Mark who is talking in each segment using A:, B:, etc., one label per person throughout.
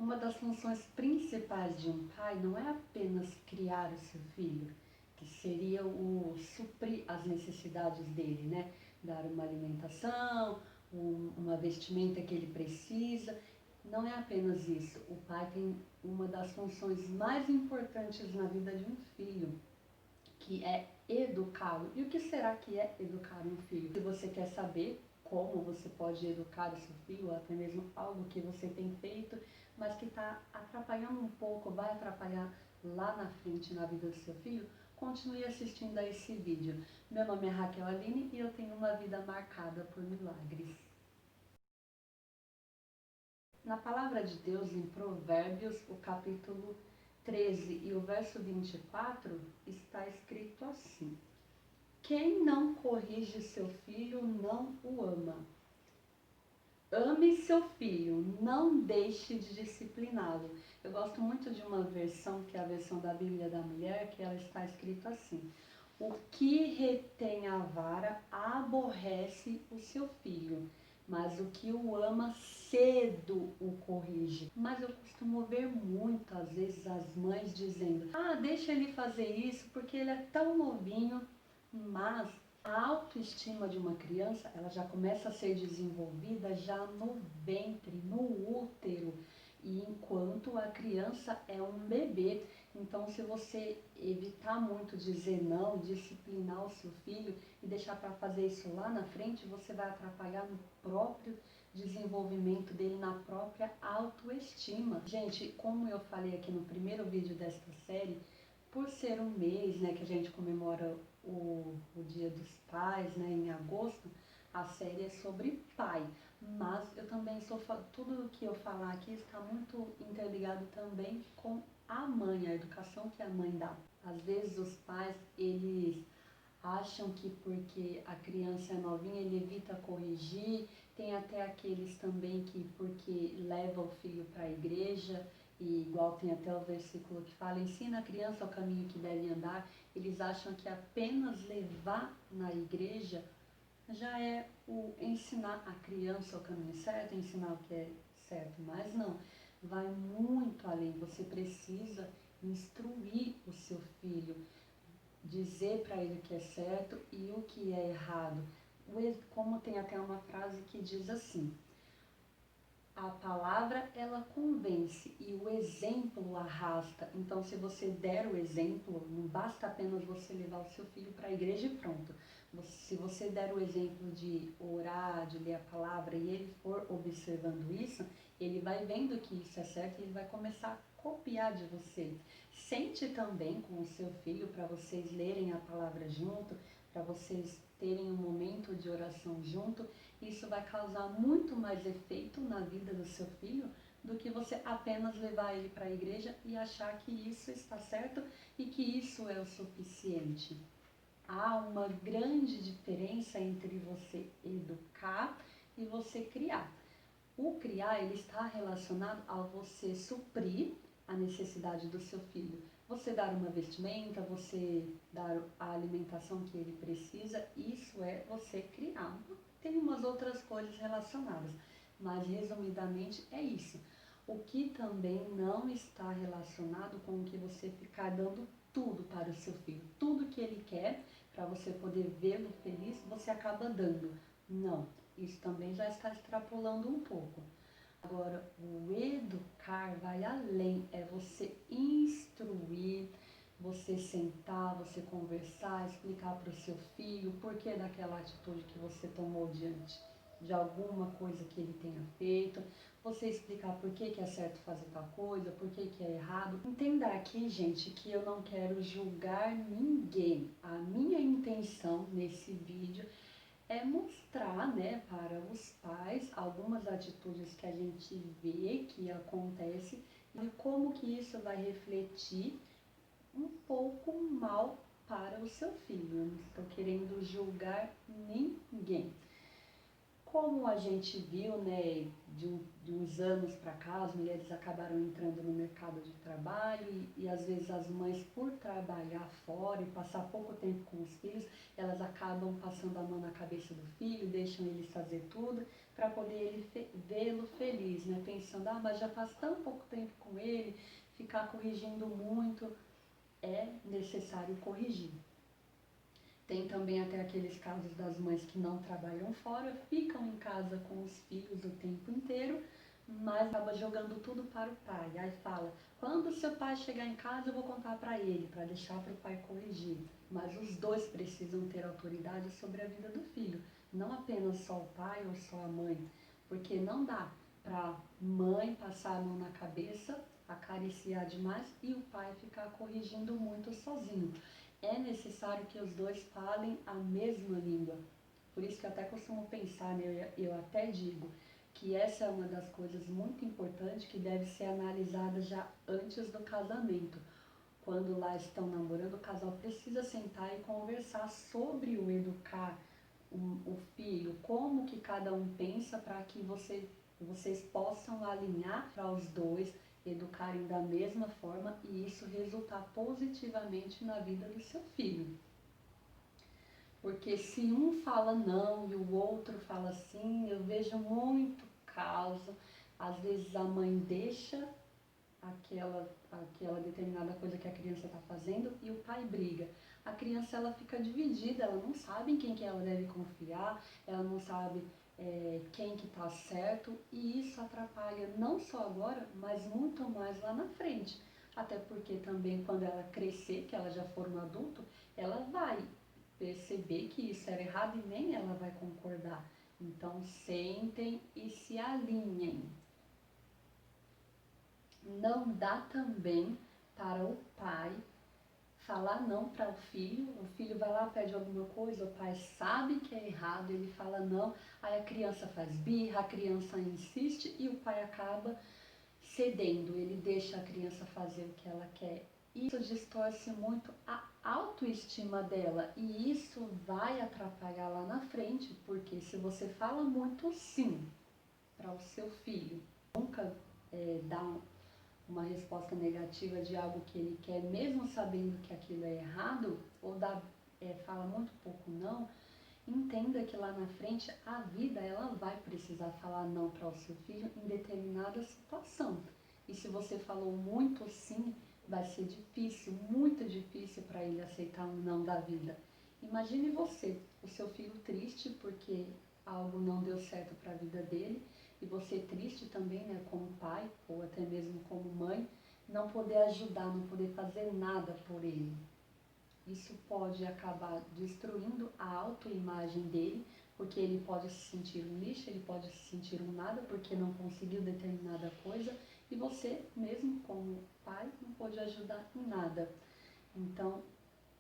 A: Uma das funções principais de um pai não é apenas criar o seu filho, que seria o suprir as necessidades dele, né? Dar uma alimentação, uma vestimenta que ele precisa. Não é apenas isso. O pai tem uma das funções mais importantes na vida de um filho, que é educá-lo. E o que será que é educar um filho? Se você quer saber como você pode educar o seu filho, ou até mesmo algo que você tem feito, mas que está atrapalhando um pouco, vai atrapalhar lá na frente na vida do seu filho, continue assistindo a esse vídeo. Meu nome é Raquel Aline e eu tenho uma vida marcada por milagres. Na palavra de Deus, em Provérbios, o capítulo 13 e o verso 24, está escrito assim: quem não corrige seu filho não o ama. Ame seu filho, não deixe de discipliná-lo. Eu gosto muito de uma versão, que é a versão da Bíblia da Mulher, que ela está escrito assim: o que retém a vara aborrece o seu filho, mas o que o ama cedo o corrige. Mas eu costumo ver muitas vezes as mães dizendo: ah, deixa ele fazer isso porque ele é tão novinho. Mas a autoestima de uma criança, ela já começa a ser desenvolvida já no ventre, no útero, e enquanto a criança é um bebê. Então, se você evitar muito dizer não, disciplinar o seu filho e deixar para fazer isso lá na frente, você vai atrapalhar no próprio desenvolvimento dele, na própria autoestima. Gente, como eu falei aqui no primeiro vídeo desta série, por ser um mês, né, que a gente comemora o Dia dos Pais, né, em agosto, a série é sobre pai. Mas eu também tudo que eu falar aqui está muito interligado também com a mãe, a educação que a mãe dá. Às vezes os pais, eles acham que porque a criança é novinha, ele evita corrigir. Tem até aqueles também que porque leva o filho para a igreja, e igual tem até o versículo que fala, ensina a criança o caminho que deve andar. Eles acham que apenas levar na igreja já é o ensinar a criança o caminho certo, ensinar o que é certo, mas não, vai muito além. Você precisa instruir o seu filho, dizer para ele o que é certo e o que é errado. Como tem até uma frase que diz assim: a palavra ela convence e o exemplo arrasta. Então, se você der o exemplo, não basta apenas você levar o seu filho para a igreja e pronto. Se você der o exemplo de orar, de ler a palavra e ele for observando isso, ele vai vendo que isso é certo e ele vai começar a copiar de você. Sente também com o seu filho para vocês lerem a palavra junto, para vocês terem um momento de oração junto. Isso vai causar muito mais efeito na vida do seu filho do que você apenas levar ele para a igreja e achar que isso está certo e que isso é o suficiente. Há uma grande diferença entre você educar e você criar. O criar, ele está relacionado a você suprir a necessidade do seu filho. Você dar uma vestimenta, você dar a alimentação que ele precisa, isso é você criar. Tem umas outras coisas relacionadas, mas resumidamente é isso. O que também não está relacionado com o que você ficar dando tudo para o seu filho. Tudo que ele quer, para você poder vê-lo feliz, você acaba dando. Não, isso também já está extrapolando um pouco. Agora, o educar vai além, é você instruir, você sentar, você conversar, explicar para o seu filho o porquê daquela atitude que você tomou diante de alguma coisa que ele tenha feito, você explicar por que é certo fazer tal coisa, por que é errado. Entenda aqui, gente, que eu não quero julgar ninguém. A minha intenção nesse vídeo é mostrar, né, para os pais algumas atitudes que a gente vê que acontece e como que isso vai refletir um pouco mal para o seu filho. Eu não estou querendo julgar ninguém. como a gente viu, né, de uns anos para cá, as mulheres acabaram entrando no mercado de trabalho e às vezes as mães, por trabalhar fora e passar pouco tempo com os filhos, elas acabam passando a mão na cabeça do filho, deixam ele fazer tudo para poder ele vê-lo feliz, né, pensando, mas já faz tão pouco tempo com ele, ficar corrigindo muito, é necessário corrigir. Tem também até aqueles casos das mães que não trabalham fora, ficam em casa com os filhos o tempo inteiro, mas acaba jogando tudo para o pai. Aí fala, quando seu pai chegar em casa eu vou contar para ele, para deixar para o pai corrigir. Mas os dois precisam ter autoridade sobre a vida do filho, não apenas só o pai ou só a mãe, porque não dá para mãe passar a mão na cabeça, acariciar demais e o pai ficar corrigindo muito sozinho. É necessário que os dois falem a mesma língua. Por isso que eu até costumo pensar, né, eu até digo que essa é uma das coisas muito importantes que deve ser analisada já antes do casamento. Quando lá estão namorando, o casal precisa sentar e conversar sobre o educar o filho, como que cada um pensa para que vocês possam alinhar para os dois educarem da mesma forma e isso resultar positivamente na vida do seu filho. Porque se um fala não e o outro fala sim, eu vejo muito caso, às vezes a mãe deixa aquela determinada coisa que a criança está fazendo e o pai briga. A criança ela fica dividida, ela não sabe em quem que ela deve confiar, ela não sabe quem que está certo e isso atrapalha não só agora, mas muito mais lá na frente. Até porque também quando ela crescer, que ela já for um adulto, ela vai perceber que isso era errado e nem ela vai concordar. Então sentem e se alinhem. Não dá também para o pai falar não para o filho vai lá, pede alguma coisa, o pai sabe que é errado, ele fala não, aí a criança faz birra, a criança insiste e o pai acaba cedendo, ele deixa a criança fazer o que ela quer. Isso distorce muito a autoestima dela e isso vai atrapalhar lá na frente, porque se você fala muito sim para o seu filho, nunca dá uma resposta negativa de algo que ele quer, mesmo sabendo que aquilo é errado, ou fala muito pouco não, entenda que lá na frente a vida ela vai precisar falar não para o seu filho em determinada situação. E se você falou muito sim, vai ser difícil, muito difícil para ele aceitar um não da vida. Imagine você, o seu filho triste porque algo não deu certo para a vida dele, e você triste também, né, como pai, ou até mesmo como mãe, não poder ajudar, não poder fazer nada por ele. Isso pode acabar destruindo a autoimagem dele, porque ele pode se sentir um lixo, ele pode se sentir um nada, porque não conseguiu determinada coisa, e você, mesmo como pai, não pode ajudar em nada. Então,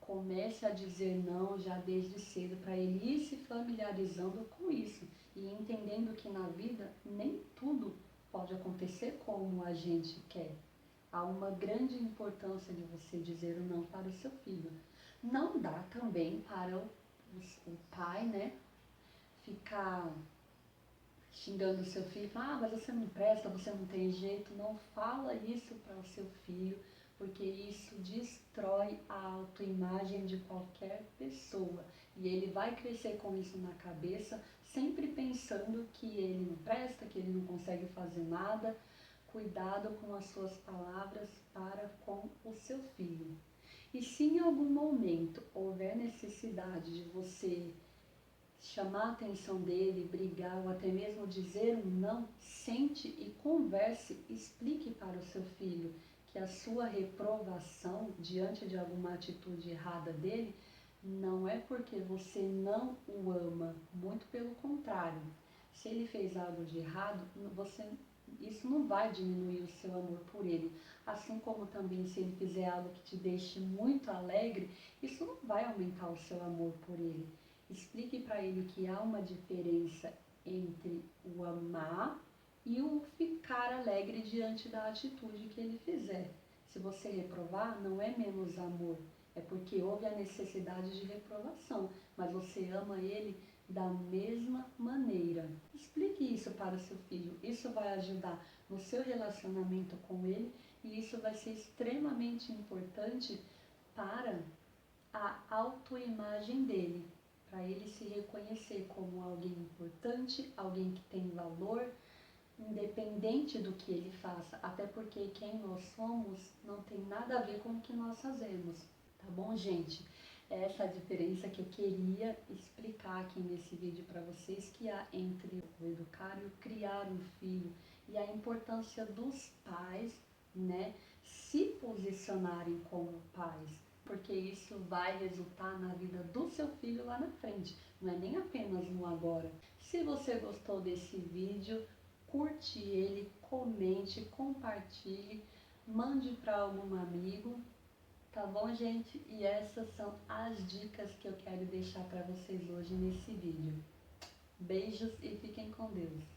A: comece a dizer não já desde cedo para ele ir se familiarizando com isso e entendendo que na vida nem tudo pode acontecer como a gente quer. Há uma grande importância de você dizer o não para o seu filho. Não dá também para o pai, né, ficar xingando o seu filho, mas você não presta, você não tem jeito. Não fala isso para o seu filho, porque isso destrói a autoimagem de qualquer pessoa. E ele vai crescer com isso na cabeça, sempre pensando que ele não presta, que ele não consegue fazer nada. Cuidado com as suas palavras para com o seu filho. E se em algum momento houver necessidade de você chamar a atenção dele, brigar ou até mesmo dizer um não, sente e converse, explique para o seu filho que a sua reprovação diante de alguma atitude errada dele não é porque você não o ama, muito pelo contrário. Se ele fez algo de errado, isso não vai diminuir o seu amor por ele. Assim como também se ele fizer algo que te deixe muito alegre, isso não vai aumentar o seu amor por ele. Explique para ele que há uma diferença entre o amar e o ficar alegre diante da atitude que ele fizer. Se você reprovar, não é menos amor, é porque houve a necessidade de reprovação, mas você ama ele da mesma maneira. Explique isso para o seu filho. Isso vai ajudar no seu relacionamento com ele e isso vai ser extremamente importante para a autoimagem dele, para ele se reconhecer como alguém importante, alguém que tem valor, independente do que ele faça, até porque quem nós somos não tem nada a ver com o que nós fazemos, tá bom, gente? Essa é a diferença que eu queria explicar aqui nesse vídeo para vocês, que há entre o educar e o criar um filho, e a importância dos pais, né, se posicionarem como pais, porque isso vai resultar na vida do seu filho lá na frente, não é nem apenas no agora. Se você gostou desse vídeo, curte ele, comente, compartilhe, mande para algum amigo, tá bom, gente? E essas são as dicas que eu quero deixar para vocês hoje nesse vídeo. Beijos e fiquem com Deus.